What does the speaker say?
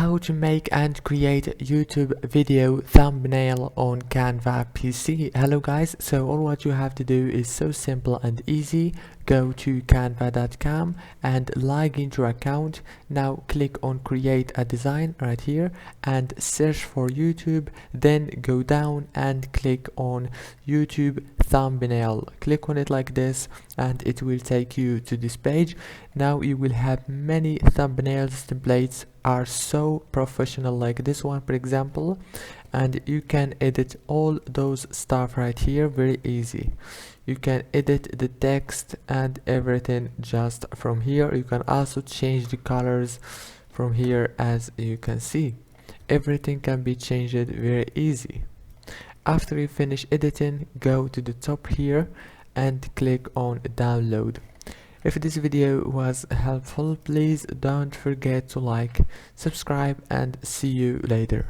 how to make and create YouTube video thumbnail on Canva PC. Hello guys, so all what you have to do is so simple and easy. Go to canva.com and log into your account. Now click on create a design right here and search for YouTube, then go down and click on YouTube thumbnail. Click on it like this and it will take you to this page. Now you will have many thumbnails. Templates are so professional, like this one for example, and you can edit all those stuff right here very easy. You can edit the text and everything just from here. You can also change the colors from here. As you can see, everything can be changed very easy. After you finish editing, go to the top here and click on download. If this video was helpful, please don't forget to like, subscribe, and see you later.